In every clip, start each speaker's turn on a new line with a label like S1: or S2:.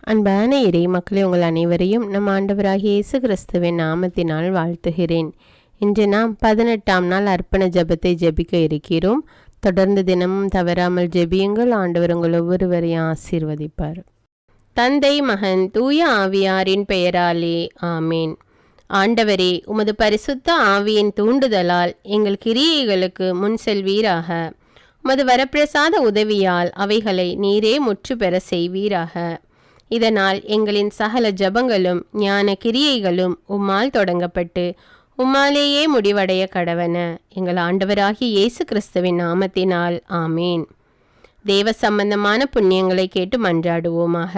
S1: அன்பான இறை மக்களே, உங்கள் அனைவரையும் நம் ஆண்டவராகிய இயேசு கிறிஸ்துவின் நாமத்தினால் வாழ்த்துகிறேன். இன்று நாம் 18ஆம் நாள் அர்ப்பண ஜெபத்தை ஜெபிக்க இருக்கிறோம். தொடர்ந்து தினமும் தவறாமல் ஜெபியுங்கள். ஆண்டவர் உங்கள் ஒவ்வொருவரையும் ஆசீர்வதிப்பார். தந்தை, மகன், தூய ஆவியாரின் பெயராலே ஆமேன். ஆண்டவரே, உமது பரிசுத்த ஆவியின் தூண்டுதலால் எங்கள் கிரியைகளுக்கு முன் செல்வீராக. உமது வரப்பிரசாத உதவியால் அவைகளை நீரே முற்று பெற செய்வீராக. இதனால் எங்களின் சகல ஜபங்களும் ஞான கிரியைகளும் உம்மால் தொடங்கப்பட்டு உம்மாலேயே முடிவடைய கடவன. எங்கள் ஆண்டவராகிய இயேசு கிறிஸ்துவின் நாமத்தினால் ஆமேன். தேவ சம்பந்தமான புண்ணியங்களை கேட்டு மன்றாடுவோமாக.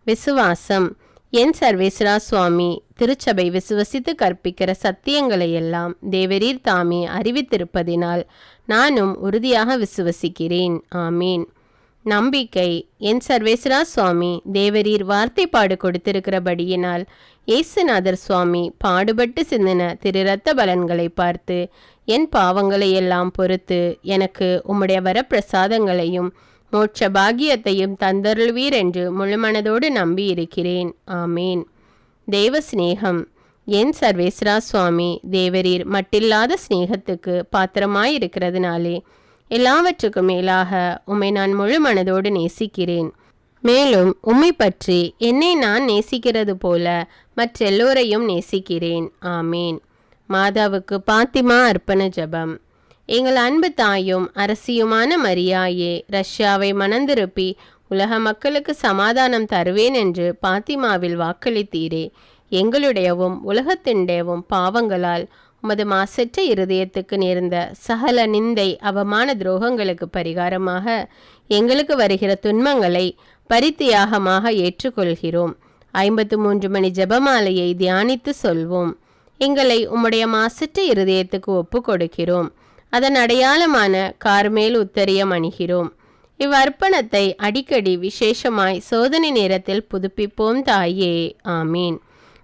S1: விசுவாசம். என் சர்வேஸ்வரா சுவாமி திருச்சபை விசுவசித்து கற்பிக்கிற சத்தியங்களை எல்லாம் தேவரீர் தாமே அறிவித்திருப்பதினால் நானும் உறுதியாக விசுவசிக்கிறேன். ஆமீன். நம்பிக்கை. என் சர்வேஸ்வரா சுவாமி தேவரீர் வார்த்தைப்பாடு கொடுத்திருக்கிறபடியினால் இயேசுநாதர் சுவாமி பாடுபட்டு சிந்தின திரு இரத்த பலன்களை பார்த்து என் பாவங்களை எல்லாம் பொறுத்து எனக்கு உம்முடைய வரப்பிரசாதங்களையும் மோட்ச பாகியத்தையும் தந்தருள்வீர் என்று முழுமனதோடு நம்பி இருக்கிறேன். ஆமேன். தெய்வ சிநேகம். என் சர்வேஸ்வரா சுவாமி தேவரீர் மட்டில்லாத சிநேகத்துக்கு பாத்திரமாயிருக்கிறதுனாலே எல்லாவற்றுக்கும் மேலாக உம்மை நான் முழு மனதோடு நேசிக்கிறேன். மேலும் உம்மை பற்றி என்னை நான் நேசிக்கிறது போல மற்றெல்லோரையும் நேசிக்கிறேன். ஆமேன். மாதாவுக்கு பாத்திமா அர்ப்பண ஜெபம். எங்கள் அன்பு தாயும் அரசியுமான மரியாயே, ரஷ்யாவை மணந்திருப்பி உலக மக்களுக்கு சமாதானம் தருவேன் என்று பாத்திமாவில் வாக்களித்தீரே. எங்களுடையவும் உலகத்தினுடையவும் பாவங்களால் உமது மாசற்ற இருதயத்துக்கு நேர்ந்த சகல நிந்தை அவமான துரோகங்களுக்கு பரிகாரமாக எங்களுக்கு வருகிற துன்பங்களை பரித்தியாகமாக ஏற்றுக்கொள்கிறோம். 53 மணி ஜெபமாலையை தியானித்து சொல்வோம். எங்களை உம்முடைய மாசற்ற இருதயத்துக்கு ஒப்பு கொடுக்கிறோம். அதன் அடையாளமான கார்மேல் உத்தரியம் அணிகிறோம். இவ்வர்ப்பணத்தை அடிக்கடி விசேஷமாய் சோதனை நேரத்தில் புதுப்பிப்போம் தாயே. ஆமீன்.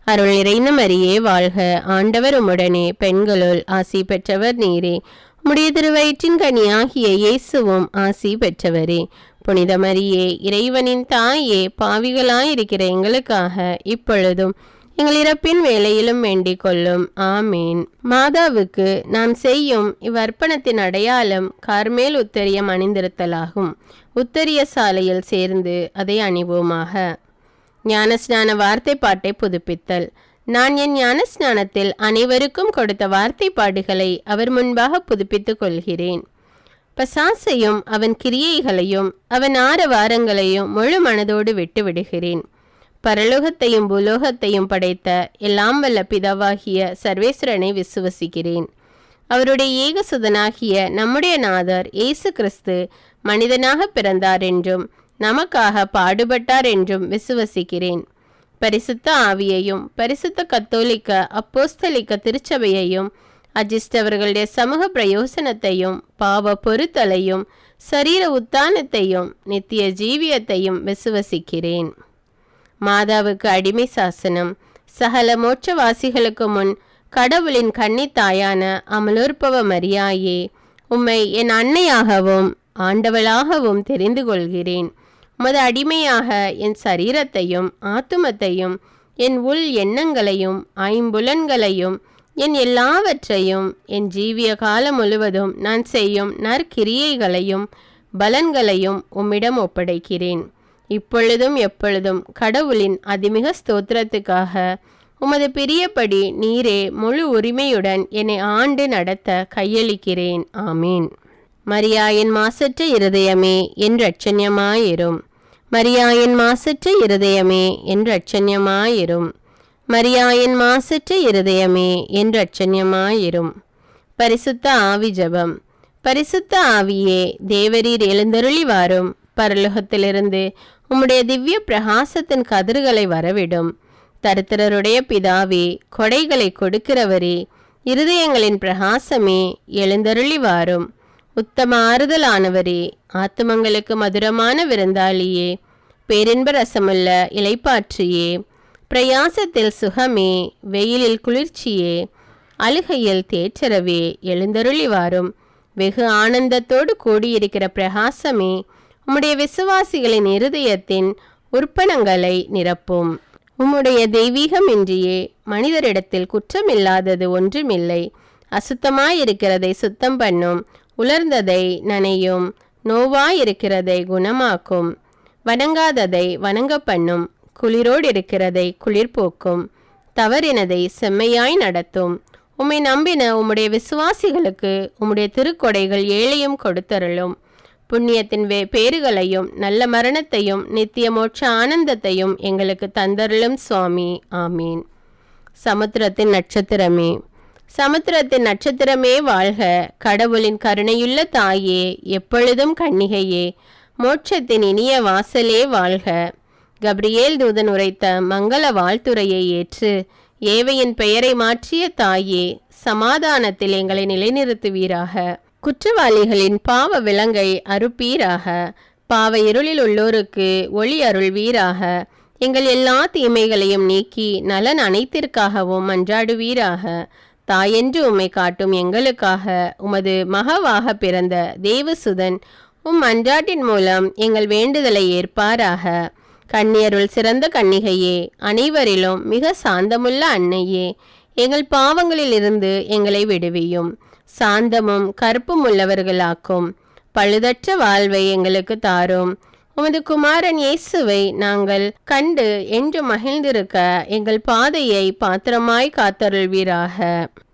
S1: அருள் நிறைந்த மரியே வாழ்க. ஆண்டவர் உம்முடனே, பெண்களுள் ஆசி பெற்றவர் நீரே. உம்முடைய திருவயிற்றின் கனியாகிய இயேசுவும் ஆசி பெற்றவரே. புனித மரியே, இறைவனின் தாயே, பாவிகளாயிருக்கிற எங்களுக்காக இப்பொழுதும் எங்கள் இறப்பின் வேளையிலும் வேண்டிக் கொள்ளும். ஆமீன். மாதாவுக்கு நாம் செய்யும் இவ்வர்ப்பணத்தின் அடையாளம் கார்மேல் உத்தரியம் அணிந்திருத்தலாகும். உத்தரிய சாலையில் சேர்ந்து அதை அணிவோமாக. ஞானஸ்நான வார்த்தை பாட்டை புதுப்பித்தல். நான் என் ஞானஸ்நானத்தில் அனைவருக்கும் கொடுத்த வார்த்தை பாடுகளை அவர் முன்பாக புதுப்பித்துக் கொள்கிறேன். பசாசையும் அவன் கிரியைகளையும் அவன் ஆரவாரங்களையும் முழு மனதோடு விட்டு விடுகிறேன். பரலோகத்தையும் பூலோகத்தையும் படைத்த எல்லாம் வல்ல பிதாவாகிய சர்வேஸ்வரனை விசுவசிக்கிறேன். அவருடைய ஏகசுதனாகிய நம்முடைய நாதர் இயேசு கிறிஸ்து மனிதனாக பிறந்தார் என்றும் நமக்காக பாடுபட்டார் என்றும் விசுவசிக்கிறேன். பரிசுத்த ஆவியையும் பரிசுத்த கத்தோலிக்க அப்போஸ்தலிக்க திருச்சபையையும் அஜிஸ்டவர்களுடைய சமூக பிரயோசனத்தையும் பாவ பொறுத்தலையும் சரீர உத்தானத்தையும் நித்திய ஜீவியத்தையும் விசுவசிக்கிறேன். மாதாவுக்கு அடிமை சாசனம். சகல மோட்சவாசிகளுக்கு முன் கடவுளின் கன்னித்தாயான அமலோற்பவ மரியாயே, உம்மை என் அன்னையாகவும் ஆண்டவளாகவும் தெரிந்து கொள்கிறேன். உமது அடிமையாக என் சரீரத்தையும் ஆத்துமத்தையும் என் உள் எண்ணங்களையும் ஐம்புலன்களையும் என் எல்லாவற்றையும் என் ஜீவிய காலம் முழுவதும் நான் செய்யும் நற்கிரியைகளையும் பலன்களையும் உம்மிடம் ஒப்படைக்கிறேன். இப்பொழுதும் எப்பொழுதும் கடவுளின் அதிமிக ஸ்தோத்திரத்துக்காக உமது பிரியப்படி நீரே முழு உரிமையுடன் என்னை ஆண்டு நடத்த கையளிக்கிறேன். ஆமீன். மரியாயின் மாசற்ற இருதயமே என் இரட்சண்யமாயிரும். மரியாயின் மாசற்ற இருதயமே என் இரட்சண்யமாயிரும். மரியாயின் மாசற்ற இருதயமே என் இரட்சண்யமாயிரும். பரிசுத்த ஆவி ஜெபம். பரிசுத்த ஆவியே, தேவரீர் எழுந்தருளி வாரும். பரலோகத்திலிருந்து உம்முடைய திவ்ய பிரகாசத்தின் கதிர்களை வரவிடும். தரித்திரருடைய பிதாவே, கொடைகளை கொடுக்கிறவரே, இருதயங்களின் பிரகாசமே, எழுந்தருளி வாரும். உத்தம ஆறுதலானவரே, ஆத்துமங்களுக்கு மதுரமான விருந்தாளியே, பேரின்ப ரசமுள்ள இலைப்பாற்றியே, பிரயாசத்தில் சுகமே, வெயிலில் குளிர்ச்சியே, அழுகையில் தேற்றரவே, எழுந்தருளி வாரும். வெகு ஆனந்தத்தோடு கூடியிருக்கிற பிரகாசமே, உம்முடைய விசுவாசிகளின் இருதயத்தின் உற்பனங்களை நிரப்பும். உம்முடைய தெய்வீகமின்றியே மனிதரிடத்தில் குற்றமில்லாதது ஒன்றுமில்லை. அசுத்தமாயிருக்கிறதை சுத்தம் பண்ணும், உலர்ந்ததை நனையும், நோவாயிருக்கிறதை குணமாக்கும், வணங்காததை வணங்க பண்ணும், குளிரோடு இருக்கிறதை குளிர்போக்கும், தவறினதை செம்மையாய் நடத்தும். உம்மை நம்பின உம்முடைய விசுவாசிகளுக்கு உம்முடைய திருக்கொடைகள் ஏழையும் கொடுத்தருளும். புண்ணியத்தின் பேறுகளையும் நல்ல மரணத்தையும் நித்திய மோட்ச ஆனந்தத்தையும் எங்களுக்கு தந்தருளும் சுவாமி. ஆமீன். சமுத்திரத்தின் நட்சத்திரமே, சமுத்திரத்தின் நட்சத்திரமே வாழ்க. கடவுளின் கருணையுள்ள தாயே, எப்பொழுதும் கன்னிகையே, மோட்சத்தின் இனிய வாசலே வாழ்க. கப்ரியேல் தூதன் உரைத்த மங்கள வாழ்த்துரையை ஏற்று ஏவையின் பெயரை மாற்றிய தாயே, சமாதானத்தில் எங்களை நிலைநிறுத்துவீராக. குற்றவாளிகளின் பாவ விலங்கை அறுப்பீராக. பாவ இருளில் உள்ளோருக்கு ஒளி அருள்வீராக. எங்கள் எல்லா தீமைகளையும் நீக்கி நலன் அனைத்திற்காகவும் மன்றாடுவீராக. தாயென்று உம்மை காட்டும் எங்களுக்காக உமது மகவாக பிறந்த தேவசுதன் மன்றாட்டின் மூலம் எங்கள் வேண்டுதலை ஏற்பாராக. கன்னியருள் சிறந்த கன்னிகையே, அனைவரிலும் மிக சாந்தமுள்ள அன்னையே, எங்கள் பாவங்களில் இருந்து எங்களை விடுவியும். சாந்தமும் கற்பும் உள்ளவர்களாக்கும். பழுதற்ற வாழ்வை எங்களுக்கு தாரும். உமது குமாரன் இயேசுவை நாங்கள் கண்டு என்று மகிழ்ந்திருக்க எங்கள் பாதையை பாத்திரமாய் காத்தருள்வீராக.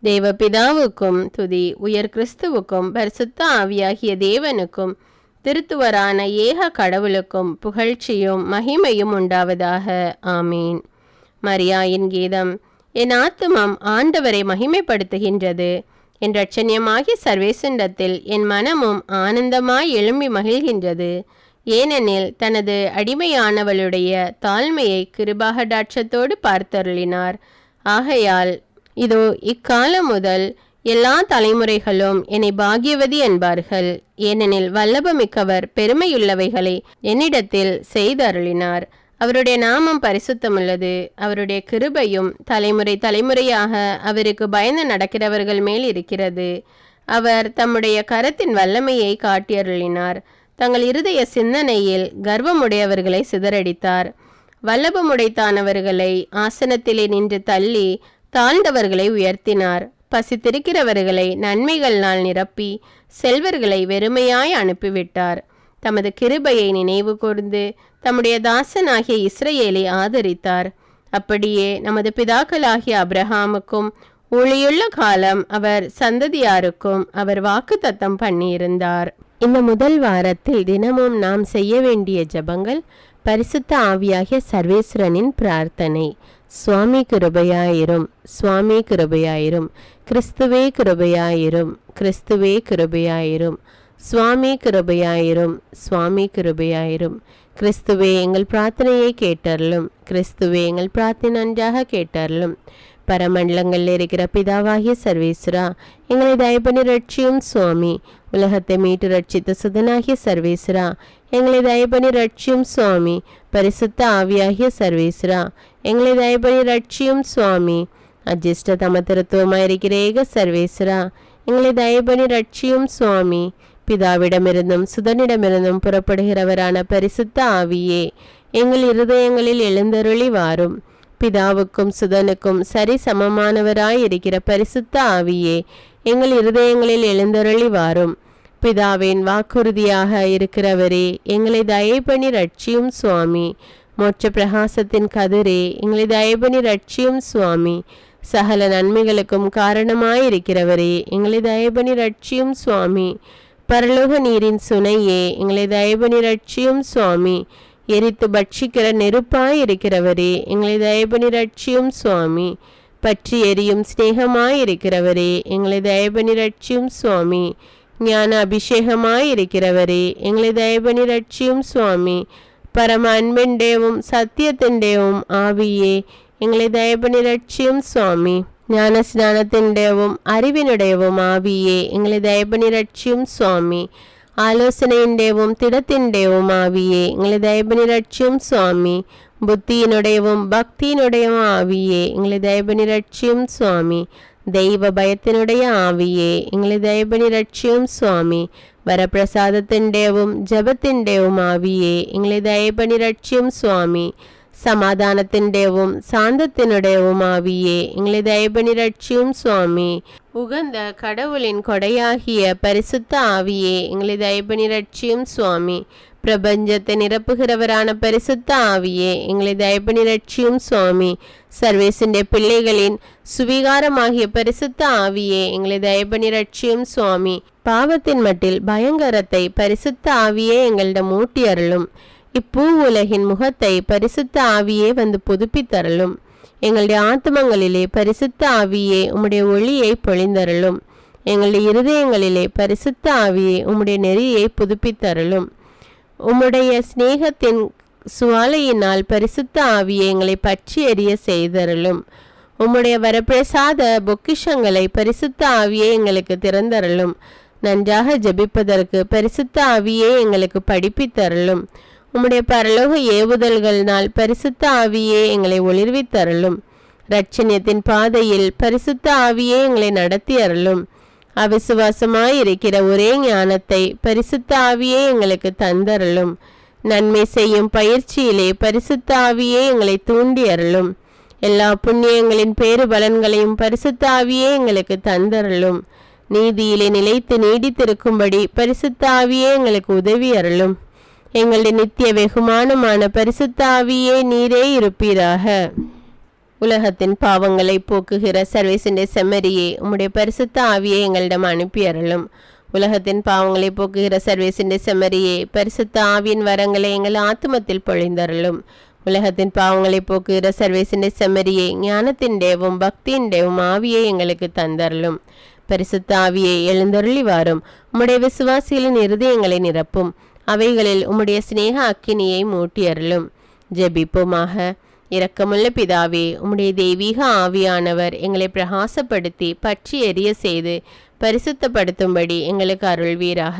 S1: தேவபிதாவுக்கும் துதி, உயர் கிறிஸ்துவுக்கும் பரிசுத்த ஆவியாகிய தேவனுக்கும் திருத்துவரான ஏக கடவுளுக்கும் புகழ்ச்சியும் மகிமையும் உண்டாவதாக. ஆமீன். மரியாயின் கீதம். என் ஆத்துமம் ஆண்டவரை மகிமைப்படுத்துகின்றது. என் இரட்சணியமாகிய சர்வேசண்டத்தில் என் மனமும் ஆனந்தமாய் எழும்பி மகிழ்கின்றது. ஏனெனில் தனது அடிமையானவளுடைய தாழ்மையை கிருபாகடாட்சத்தோடு பார்த்தருளினார். ஆகையால் இதோ இக்காலம் முதல் எல்லா தலைமுறைகளும் என்னை பாக்கியவதி என்பார்கள். ஏனெனில் வல்லபமிக்கவர் பெருமையுள்ளவைகளை என்னிடத்தில் செய்தருளினார். அவருடைய நாமம் பரிசுத்தமுள்ளது. அவருடைய கிருபையும் தலைமுறை தலைமுறையாக அவருக்கு பயந்து நடக்கிறவர்கள் மேல் இருக்கிறது. அவர் தம்முடைய கரத்தின் வல்லமையை காட்டியருளினார். தங்கள் இருதய சிந்தனையில் கர்வமுடையவர்களை சிதறடித்தார். வல்லபமுடைத்தானவர்களை ஆசனத்திலே நின்று தள்ளி தாழ்ந்தவர்களை உயர்த்தினார். பசித்திருக்கிறவர்களை நன்மைகளால் நிரப்பி செல்வர்களை வெறுமையாய் அனுப்பிவிட்டார். தமது கிருபையை நினைவு கூர்ந்து தம்முடைய தாசனாகிய இஸ்ரவேலை ஆதரித்தார். அப்படியே நமது பிதாக்களாகிய அப்ரஹாமுக்கும் ஊழியுள்ள காலம் அவர் சந்ததியாருக்கும் அவர் வாக்குத்தத்தம் பண்ணியிருந்தார். இந்த முதல் வாரத்தில் தினமும் நாம் செய்ய வேண்டிய ஜெபங்கள்: பரிசுத்த ஆவியாகிய சர்வேஸ்வரனின் பிரார்த்தனை. சுவாமி கிருபையாயிரும், சுவாமி கிருபையாயிரும், கிறிஸ்துவே கிருபையாயிரும், கிறிஸ்துவே கிருபையாயிரும், சுவாமி கிருபையாயிரும், சுவாமி கிருபையாயிரும். கிறிஸ்துவே எங்கள் பிரார்த்தனையை கேட்டருளும், கிறிஸ்துவே எங்கள் பிரார்த்தனை நன்றாக கேட்டருளும். பரமண்டலங்களில் இருக்கிற பிதாவாகிய சர்வேஸ்வரா, எங்களை தயபனி ரட்சியும் சுவாமி. உலகத்தை மீட்டு ரட்சித்த சுதனாகிய சர்வேஸ்வரா, எங்களை தயபனி ரட்சியும் சுவாமி. பரிசுத்த ஆவியாகிய சர்வேஸ்வரா, எங்களை தயபனி ரட்சியும் சுவாமி. அஜிஷ்ட தமத்திருத்துவமாயிருக்கிற ஏக சர்வேஸ்வரா, எங்களை தயபனி ரட்சியும் சுவாமி. பிதாவிடமிருந்தும் சுதனிடமிருந்தும் புறப்படுகிறவரான பரிசுத்த ஆவியே, எங்கள் இருதயங்களில் எழுந்தருளி வாரும். பிதாவுக்கும் சுதனுக்கும் சரி சமமானவராயிருக்கிற பரிசுத்த ஆவியே, எங்கள் இருதயங்களில் எழுந்தருளி வாரும். பிதாவின் வாக்குறுதியாக இருக்கிறவரே, எங்களை தயபனி ரட்சியும் சுவாமி. மோட்ச பிரகாசத்தின் கதிரே, எங்களை தயபனி ரட்சியும் சுவாமி. சகல நன்மைகளுக்கும் காரணமாயிருக்கிறவரே, எங்களை தயபனி ரட்சியும் சுவாமி. பரலோக நீரின் சுனையே, எங்களை தயபனி ரட்சியும் சுவாமி. எரித்து பட்சிக்கிற நெருப்பாயிருக்கிறவரே, எங்களை தயபனி ரட்சியும் சுவாமி. பற்றி எரியும் ஸ்நேகமாயிருக்கிறவரே, எங்களை தயபனி ரட்சியும் சுவாமி. ஞான அபிஷேகமாயிருக்கிறவரே, எங்களை தயபனி ரட்சியும் சுவாமி. பரம அன்பின்டேவும் சத்தியத்தின்டேவும் ஆவியே, எங்களை தயபனி ரட்சியும் சுவாமி. ஞான ஸ்நானத்தின்டேவும் அறிவினுடையவும் ஆவியே, எங்களை தயபனி ரட்சியும் சுவாமி. ஆலோசனையின்டேவும் திடத்தின்டேவும் ஆவியே, எங்களை தயபனி ரட்சியும் சுவாமி. புத்தியினுடையவும் பக்தியினுடையவும் ஆவியே, எங்களை தயபனி ரட்சியும் சுவாமி. தெய்வ பயத்தினுடைய ஆவியே, எங்களை தயபனி ரட்சியும் சுவாமி. വരപ്രസാദത്തിൻ്റെവും ജപത്തിൻ്റെവും ആവിയെ എങ്ങളെ ദയപണി രക്ഷ്യം സ്വാമി. சமாதானத்தின்டேவும் சாந்தத்தினுடையவும் ஆவியே எங்களை தயபணி ரட்சியும் சுவாமி. உகந்த கடவுளின் கொடையாகிய பரிசுத்த ஆவியே எங்களை தயபணி ரட்சியும் சுவாமி. பிரபஞ்சத்தை நிரப்புகிறவரான பரிசுத்த ஆவியே எங்களை தயபணி ரட்சியும் சுவாமி. சர்வேசிന്റെ பிள்ளைகளின் சுவிகாரமாகிய பரிசுத்த ஆவியே எங்களை தயபணி ரட்சியும் சுவாமி. பாவத்தின் மட்டில் பயங்கரத்தை பரிசுத்த ஆவியே எங்களிடம் ஊட்டி அருளும். இப்பூ உலகின் முகத்தை பரிசுத்த ஆவியே வந்து புதுப்பித்தரலும். எங்களுடைய ஆத்மங்களிலே பரிசுத்த ஆவியே உம்முடைய ஒளியை பொழிந்தரலும். எங்களுடைய இருதயங்களிலே பரிசுத்த ஆவியே உம்முடைய நெறியை புதுப்பித்தரலும். உம்முடைய சிநேகத்தின் சுவாலையினால் பரிசுத்த ஆவியை எங்களை பற்றி எரிய செய்தரலும். உம்முடைய வரப்பிரசாத பொக்கிஷங்களை பரிசுத்த ஆவியை எங்களுக்கு திறந்தரலும். நன்றாக ஜெபிப்பதற்கு பரிசுத்த ஆவியை எங்களுக்கு படிப்பித்தரலும். உம்முடைய பரலோக ஏவுதல்களினால் பரிசுத்த ஆவியே எங்களை ஒளிர்வித்தரலும். இரட்சணியத்தின் பாதையில் பரிசுத்த ஆவியே எங்களை நடத்தி அருளும். அவிசுவாசமாயிருக்கிற ஒரே ஞானத்தை பரிசுத்த ஆவியே எங்களுக்கு தந்தரலும். நன்மை செய்யும் பயிற்சியிலே பரிசுத்த ஆவியே எங்களை தூண்டி அருளும். எல்லா புண்ணியங்களின் பேறு பலன்களையும் பரிசுத்த ஆவியே எங்களுக்கு தந்தரலும். நீதியிலே நிலைத்து நீடித்திருக்கும்படி பரிசுத்த ஆவியே எங்களுக்கு உதவி அருளும். எங்களுடைய நித்திய வெகுமானமான பரிசுத்த ஆவியே நீரே இருப்பீராக. உலகத்தின் பாவங்களை போக்குகிற சர்வேசிന്റെ செம்மறியே உம்முடைய பரிசுத்த ஆவியை எங்களிடம் அனுப்பி அருளும். உலகத்தின் பாவங்களை போக்குகிற சர்வேசிന്റെ செம்மறியே பரிசுத்த ஆவியின் வரங்களை எங்கள் ஆத்துமத்தில் பொழிந்தருளும். உலகத்தின் பாவங்களை போக்குகிற சர்வேசிന്റെ செம்மறியே ஞானத்தின்டேவும் பக்தியின்டேவும் ஆவியை எங்களுக்கு தந்தருளும். பரிசுத்த ஆவியை எழுந்தருளி வாரும். உம்முடைய விசுவாசிகளின் இருதயங்களை நிரப்பும். அவைகளில் உம்முடைய சிநேக அக்கினியை மூட்டி அருளும். ஜெபிப்போமாக. இரக்கமுள்ள பிதாவே, உம்முடைய தெய்வீக ஆவியானவர் எங்களை பிரகாசப்படுத்தி பற்றி எரிய செய்து பரிசுத்தப்படுத்தும்படி எங்களுக்கு அருள்வீராக.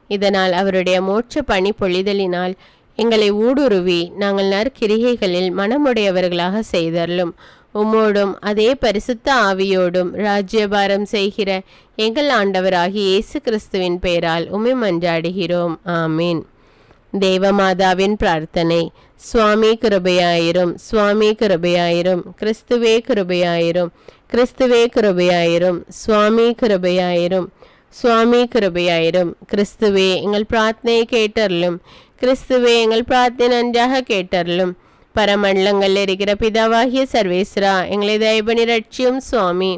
S1: இதனால் அவருடைய மோட்ச பணி பொழிதலினால் எங்களை ஊடுருவி நாங்கள் நற்கிரிகைகளில் மனமுடையவர்களாக செய்தருளும். உம்மோடும் அதே பரிசுத்த ஆவியோடும் ராஜ்யபாரம் செய்கிற எங்கள் ஆண்டவராகிய இயேசு கிறிஸ்துவின் பெயரால் உம்மை மன்றாடுகிறோம். ஆமீன். தேவமாதாவின் பிரார்த்தனை. சுவாமி கிருபையாயிரும், சுவாமி கிருபையாயிரும், கிறிஸ்துவே கிருபையாயிரும், கிறிஸ்துவே கிருபையாயிரும், சுவாமி கிருபையாயிரும், சுவாமி கிருபையாயிரும். கிறிஸ்துவே எங்கள் பிரார்த்தனையை கேட்டருளும். கிறிஸ்துவே எங்கள் பிரார்த்தனை நன்றாக கேட்டருளும். பரமண்டலங்களில் இருக்கிற பிதாவாகிய சர்வேஸ்வரா, எங்களை தயபணி ரட்சியும் சுவாமி.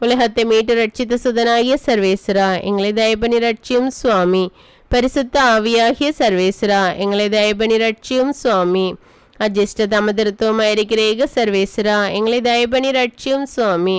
S1: உலகத்தை மீட்டு ரட்சித்த சுதனாகிய சர்வேஸ்வரா, எங்களை தயபணி ரட்சியும் சுவாமி. பரிசுத்த ஆவியாகிய சர்வேஸ்வரா, எங்களை தயபணி ரட்சியும் சுவாமி. அஜிஷ்ட தமதிருத்துவமாயிருக்கிற ஏக சர்வேஸ்வரா, எங்களை தயபணி ரட்சியும் சுவாமி.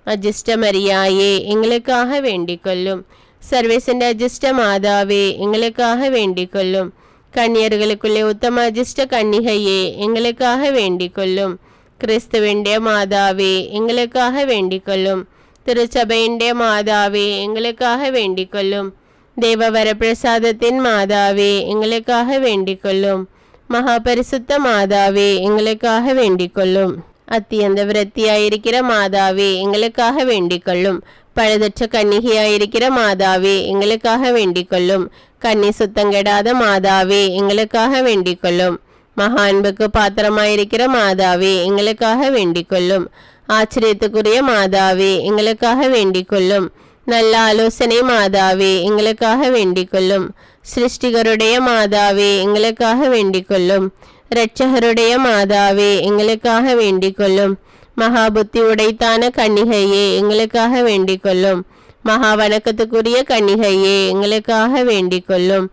S1: அஜிஷ்ட மரியாயே, எங்களுக்காக வேண்டிக் கொள்ளும். சர்வேசண்ட அஜிஷ்ட மாதாவே, எங்களுக்காக வேண்டிக் கொள்ளும். கன்னியர்களுக்குள்ளே உத்தம அஜிஷ்ட கன்னிகையே, எங்களுக்காக வேண்டிக் கொள்ளும். கிறிஸ்துவிൻ്റെ மாதாவே, எங்களுக்காக வேண்டிக் கொள்ளும். திருச்சபையிൻ്റെ மாதாவே, எங்களுக்காக வேண்டிக் கொள்ளும். தேவ வரப்பிரசாதத்தின் மாதாவே, எங்களுக்காக வேண்டிக் கொள்ளும். மகாபரிசுத்த மாதாவே, எங்களுக்காக வேண்டிக் கொள்ளும். அத்தியந்த விரத்தியாயிருக்கிற மாதாவே, எங்களுக்காக வேண்டிக் கொள்ளும். பழுதற்ற கன்னிகையாயிருக்கிற மாதாவே, எங்களுக்காக வேண்டிக் கொள்ளும். கன்னி சுத்தங்கெடாத மாதாவே, எங்களுக்காக வேண்டிக் கொள்ளும். மகா அன்புக்கு பாத்திரமாயிருக்கிற மாதாவே, எங்களுக்காக வேண்டிக் கொள்ளும். ஆச்சரியத்துக்குரிய மாதாவே, எங்களுக்காக வேண்டிக் கொள்ளும். நல்ல ஆலோசனை மாதாவே, எங்களுக்காக வேண்டிக் கொள்ளும். சிருஷ்டிகருடைய மாதாவே, எங்களுக்காக வேண்டிக் கொள்ளும். இரட்சகருடைய மாதாவே, எங்களுக்காக வேண்டிக் கொள்ளும். மகாபுத்தி உடைத்தான கன்னிகையே, எங்களுக்காக வேண்டிக் கொள்ளும். மகா வணக்கத்துக்குரிய கன்னிகையே, எங்களுக்காக வேண்டிக் கொள்ளும்.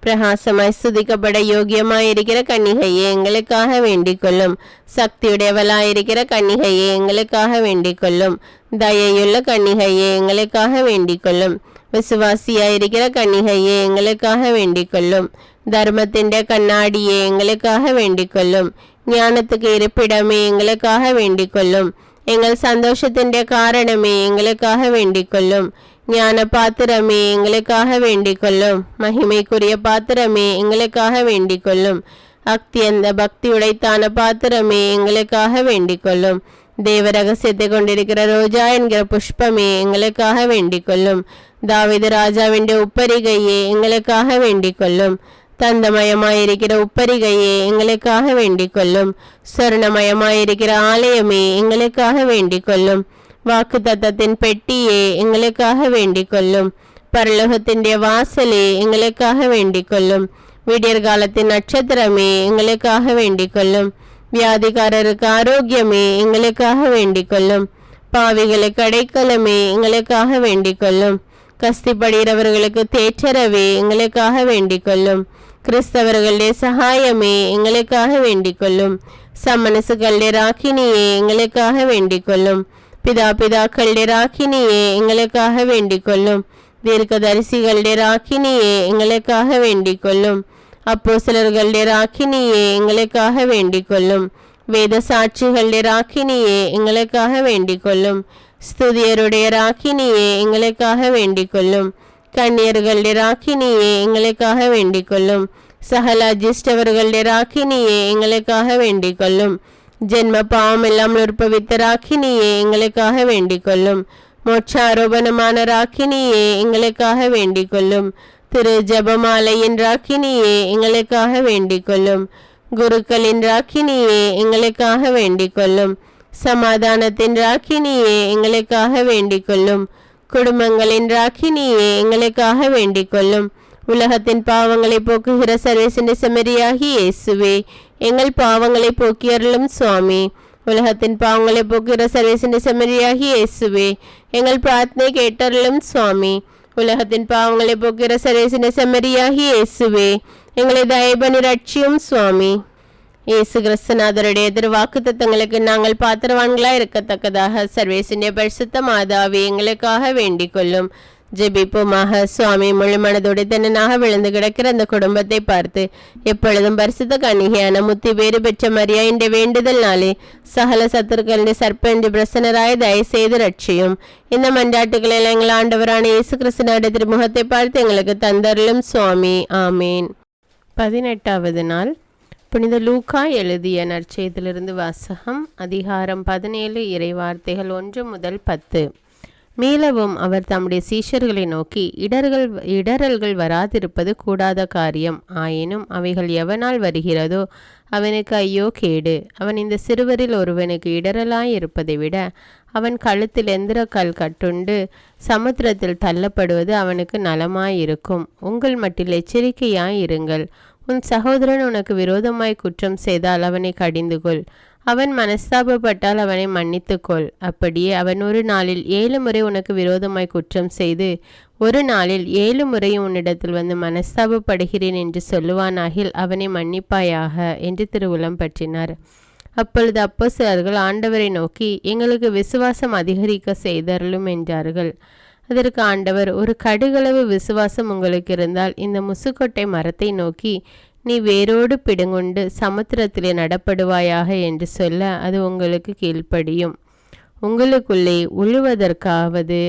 S1: பிரகாசமாய் சுதிக்கப்பட யோகியமாயிருக்கிற கன்னிகையே, எங்களுக்காக வேண்டிக் கொள்ளும். சக்தியுடையவளாயிருக்கிற கன்னிகையே, எங்களுக்காக வேண்டிக் கொள்ளும். தயையுள்ள கன்னிகையே, எங்களுக்காக வேண்டிக் கொள்ளும். விசுவாசியாயிருக்கிற கன்னிகையே, எங்களுக்காக வேண்டிக் கொள்ளும். தர்மத்திൻ്റെ கண்ணாடியே, எங்களுக்காக வேண்டிக் கொள்ளும். ஞானத்துக்கு இருப்பிடமே, எங்களுக்காக வேண்டிக் கொள்ளும். எங்கள் சந்தோஷத்திൻ്റെ காரணமே, எங்களுக்காக வேண்டிக் கொள்ளும். ஞான பாத்திரமே, எங்களுக்காக வேண்டிக் கொள்ளும். மகிமைக்குரிய பாத்திரமே, எங்களுக்காக வேண்டிக் கொள்ளும். அத்தியந்த பக்தி உடைத்தான பாத்திரமே, எங்களுக்காக வேண்டிக் கொள்ளும். தேவ ரகசியத்தை கொண்டிருக்கிற ரோஜா என்கிற புஷ்பமே, எங்களுக்காக வேண்டிக் கொள்ளும். தாவீது ராஜாவிൻ്റെ உப்பரிகையே எங்களுக்காக வேண்டிக் கொள்ளும். தந்தமயமாயிருக்கிற உப்பரிகையே எங்களுக்காக வேண்டிக் கொள்ளும். சொர்ணமயமாயிருக்கிற ஆலயமே எங்களுக்காக வேண்டிக் கொள்ளும். வாக்கு தத்தத்தின் பெட்டியே எங்களுக்காக வேண்டிக் கொள்ளும். பரலோகத்திൻ്റെ வாசலே எங்களுக்காக வேண்டிக் கொள்ளும். விடியற்காலத்தின் நட்சத்திரமே எங்களுக்காக வேண்டிக் கொள்ளும். வியாதிகாரருக்கு ஆரோக்கியமே எங்களுக்காக வேண்டிக் கொள்ளும். பாவிகளுக்கு அடைக்கலமே எங்களுக்காக வேண்டிக் கொள்ளும். கஸ்திப்படுகிறவர்களுக்கு தேற்றரவே எங்களுக்காக வேண்டிக் கொள்ளும். கிறிஸ்தவர்களுடைய சகாயமே எங்களுக்காக வேண்டிக் கொள்ளும். சமனசுகளுடைய ராக்கினியே எங்களுக்காக வேண்டிக் கொள்ளும். பிதாக்களுடைய ராக்கினியே எங்களுக்காக வேண்டிக் கொள்ளும். தீர்க்கதரிசிகளுடைய ராக்கினியே எங்களுக்காக வேண்டிக் கொள்ளும். அப்போஸ்தலர்களுடைய ராக்கினியே எங்களுக்காக வேண்டிக் கொள்ளும். வேத சாட்சிகளுடைய ராக்கினியே எங்களுக்காக வேண்டிக் கொள்ளும். ஸ்துதியருடைய ராக்கினியே எங்களுக்காக வேண்டிக் கொள்ளும். கன்னியர்களுடைய ராக்கினியே எங்களுக்காக வேண்டிக் கொள்ளும். சகல அஜிஷ்டவர்களுடைய ராக்கினியே எங்களுக்காக வேண்டிக் கொள்ளும். ஜென்ம பாவம் எல்லாம் நிற்பவித்த ராக்கினியே எங்களுக்காக வேண்டிக் கொள்ளும். மோட்சாரோபணமான ராக்கினியே எங்களுக்காக வேண்டிக் கொள்ளும். திரு ஜபமாலையின் ராக்கினியே எங்களுக்காக வேண்டிக் கொள்ளும். குருக்களின் ராக்கினியே எங்களுக்காக வேண்டிக் கொள்ளும். சமாதானத்தின் ராக்கினியே எங்களுக்காக வேண்டிக் கொள்ளும். குடும்பங்களின் ராக்கினியே எங்களுக்காக வேண்டிக் கொள்ளும். உலகத்தின் பாவங்களை போக்குகிற சர்வேசனுடைய செம்மறியாகி இயேசுவே எங்கள் பாவங்களை போக்கியருளும் சுவாமி. உலகத்தின் பாவங்களை போக்குகிற சர்வேசனுடைய செம்மறியாகி இயேசுவே எங்கள் பிரார்த்தனை கேட்டருளும் சுவாமி. உலகத்தின் பாவங்களை போக்குகிற சர்வேசனுடைய செம்மறியாகி இயேசுவே எங்களை தயபனி ரட்சியும் சுவாமி. இயேசு கிறிஸ்துநாதருடைய திருவாக்கு தத்தங்களுக்கு நாங்கள் பாத்திரவான்களாய் இருக்கத்தக்கதாக சர்வேசனுடைய பரிசுத்த மாதாவே எங்களுக்காக வேண்டிக் கொள்ளும். ஜெபிப்போமாக. சுவாமி, முழு மனதோடு தென்னனாக விழுந்து கிடக்கிற அந்த குடும்பத்தை பார்த்து எப்பொழுதும் பரிசுத்த கன்னிகையான முத்தி பேறு பெற்ற மரியா என்ற வேண்டுதல்னாலே சகல சத்துருக்களுடைய சர்ப்பென்று பிரசன்னராய் தயவு செய்து ரட்சியும். இந்த மன்றாட்டுகளில் எங்கள் ஆண்டவரான இயேசு கிறிஸ்துவோட திருமுகத்தை பார்த்து எங்களுக்கு தந்தருளும் சுவாமி. ஆமேன். 18வது நாள். புனித லூக்கா எழுதிய நற்செய்தியிலிருந்து வாசகம். அதிகாரம் 17 இறைவார்த்தைகள் 1 முதல் 10. மேலவும் அவர் தம்முடைய சீஷர்களை நோக்கி, இடரல்கள் வராதிருப்பது கூடாத காரியம். ஆயினும் அவைகள் எவனால் வருகிறதோ அவனுக்கு ஐயோ கேடு. அவன் இந்த சிறுவரில் ஒருவனுக்கு இடரலாய் இருப்பதை விட அவன் கழுத்தில் எந்திரக்கல் கட்டுண்டு சமுத்திரத்தில் தள்ளப்படுவது அவனுக்கு நலமாயிருக்கும். உங்கள் மட்டில் எச்சரிக்கையாய் இருங்கள். உன் சகோதரன் உனக்கு விரோதமாய் குற்றம் செய்தால் அவனை கடிந்துகொள். அவன் மனஸ்தாபப்பட்டால் அவனை மன்னித்துக்கொள். அப்படியே அவன் ஒரு நாளில் 7 முறை உனக்கு விரோதமாய் குற்றம் செய்து ஒரு நாளில் 7 முறையும் உன்னிடத்தில் வந்து மனஸ்தாபப்படுகிறேன் என்று சொல்லுவானாகில் அவனை மன்னிப்பாயாக என்று திருவுளம் பற்றினார். அப்பொழுது அப்போஸ்தலர்கள் ஆண்டவரை நோக்கி, எங்களுக்கு விசுவாசம் அதிகரிக்க செய்தருளும் என்றார்கள். அதற்கு ஆண்டவர், ஒரு கடுகளவு விசுவாசம் உங்களுக்கு இருந்தால் இந்த முசுக்கொட்டை மரத்தை நோக்கி, நீ வேரோடு பிடுங்குண்டு சமுத்திரத்திலே நடப்படுவாயாக என்று சொல்ல அது உங்களுக்கு கீழ்ப்படியும். உங்களுக்குள்ளே உழுவதற்காவது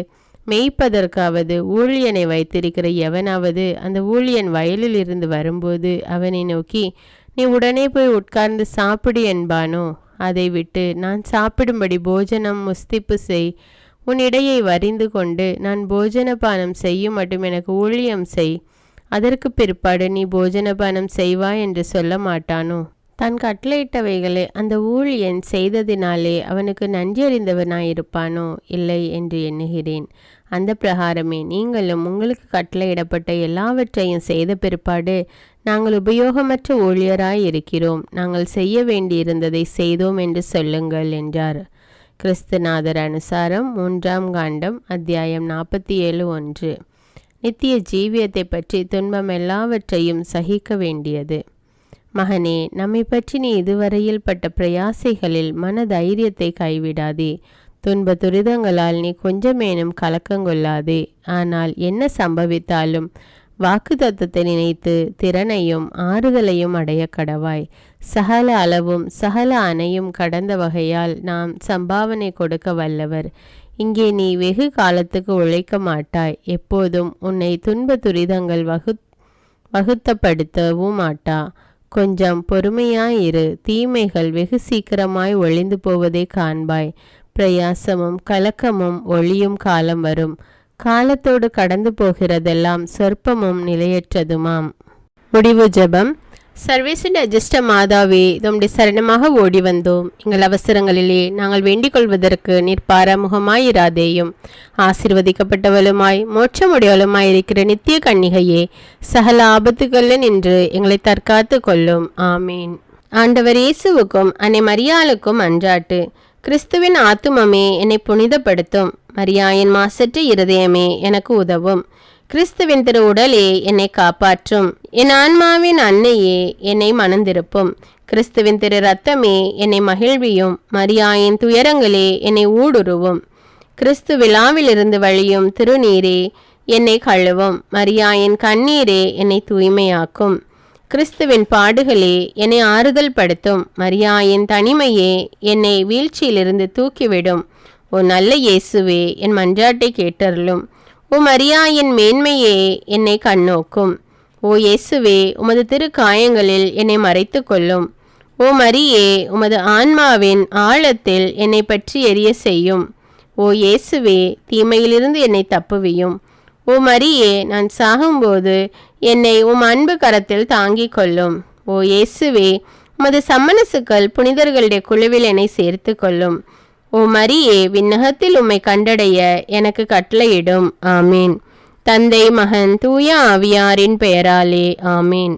S1: மேய்ப்பதற்காவது ஊழியனை வைத்திருக்கிற எவனாவது அந்த ஊழியன் வயலில் இருந்து வரும்போது அவனை நோக்கி, நீ உடனே போய் உட்கார்ந்து சாப்பிடு என்பானோ? அதை விட்டு, நான் சாப்பிடும்படி போஜனம் முஸ்திப்பு செய், உன் இடையை வரிந்து கொண்டு நான் போஜனபானம் செய்யும் மட்டும் எனக்கு ஊழியம் செய், அதற்கு பிற்பாடு நீ போஜனபானம் செய்வாய் என்று சொல்ல மாட்டானோ? தான் கட்டளையிட்டவைகளை அந்த ஊழியன் செய்ததினாலே அவனுக்கு நன்றியறிந்தவனாயிருப்பானோ? இல்லை என்று எண்ணுகிறேன். அந்த பிரகாரமே நீங்களும் உங்களுக்கு கட்டளையிடப்பட்ட எல்லாவற்றையும் செய்த பிற்பாடு, நாங்கள் உபயோகமற்ற ஊழியராய் இருக்கிறோம், நாங்கள் செய்ய வேண்டியிருந்ததை செய்தோம் என்று சொல்லுங்கள் என்றார். கிறிஸ்துநாதர் அனுசாரம் 3ஆம் காண்டம் அத்தியாயம் 47:1. நித்திய ஜீவியத்தை பற்றி துன்பம் எல்லாவற்றையும் சகிக்க வேண்டியது. மகனே, நம்மை பற்றி நீ இதுவரையில் பட்ட பிரயாசைகளில் மன தைரியத்தை கைவிடாதே. துன்ப துரிதங்களால் நீ கொஞ்சமேனும் கலக்கங்கொள்ளாதே. ஆனால் என்ன சம்பவித்தாலும் வாக்கு தத்தத்தை நினைத்து திறனையும் ஆறுதலையும் அடைய கடவாய். சகல அளவும் சகல அணையும் கடந்த வகையால் நாம் சம்பாவனை கொடுக்க வல்லவர். இங்கே நீ வெகு காலத்துக்கு உழைக்க மாட்டாய். எப்போதும் உன்னை துன்ப துரிதங்கள் வகுத்தப்படுத்தவும் மாட்டா. கொஞ்சம் பொறுமையாயிரு. தீமைகள் வெகு சீக்கிரமாய் ஒழிந்து போவதை காண்பாய். பிரயாசமும் கலக்கமும் ஒளியும் காலம் வரும். காலத்தோடு கடந்து போகிறதெல்லாம் சொற்பமும் நிலையற்றதுமாம். முடிவு ஜெபம். சர்வேசின் அஜிஷ்ட மாதாவே, தம்முடைய சரணமாக ஓடி வந்தோம். எங்கள் அவசரங்களிலே நாங்கள் வேண்டிக் கொள்வதற்கு நீர் பாராமுகமாயிராதேயும். ஆசீர்வதிக்கப்பட்டவளுமாய் மோட்சமுடையவளுமாய் இருக்கிற நித்திய கன்னிகையே, சகல ஆபத்துகளில் நின்று எங்களை தற்காத்து கொள்ளும். ஆமீன். ஆண்டவர் இயேசுவுக்கும் அன்னை மரியாளுக்கும் அன்றாட்டு. கிறிஸ்துவின் ஆத்துமமே என்னை புனிதப்படுத்தும். மரியாயின் மாசற்ற இருதயமே எனக்கு உதவும். கிறிஸ்துவின் திரு உடலே என்னை காப்பாற்றும். என் ஆன்மாவின் அன்னையே என்னை மணந்திருப்பும். கிறிஸ்துவின் திரு இரத்தமே என்னை மகிழ்வியும். மரியாயின் துயரங்களே என்னை ஊடுருவும். கிறிஸ்து விழாவிலிருந்து வழியும் திருநீரே என்னை கழுவும். மரியாயின் கண்ணீரே என்னை தூய்மையாக்கும். கிறிஸ்துவின் பாடுகளே என்னை ஆறுதல் படுத்தும். மரியாயின் தனிமையே என்னை வீழ்ச்சியிலிருந்து தூக்கிவிடும். ஓ நல்ல இயேசுவே, என் மன்றாட்டை கேட்டருளும். ஓ மரியாயின் மேன்மையே என்னை கண்ணோக்கும். ஓ இயேசுவே, உமது திரு காயங்களில் என்னை மறைத்து கொள்ளும். ஓ மரியே, உமது ஆன்மாவின் ஆழத்தில் என்னை பற்றி எரிய செய்யும். ஓ இயேசுவே, தீமையிலிருந்து என்னை தப்புவியும். ஓ மரியே, நான் சாகும்போது என்னை உம் அன்பு கரத்தில் தாங்கிக் கொள்ளும். ஓ இயேசுவே, உமது சம்மனசுக்கள் புனிதர்களுடைய குழுவில் என்னை சேர்த்து கொள்ளும். ஓ மரியே, விண்ணகத்தில் உம்மை கண்டடைய எனக்கு கட்டளையிடும். ஆமீன். தந்தை, மகன், தூய ஆவியாரின் பெயராலே. ஆமீன்.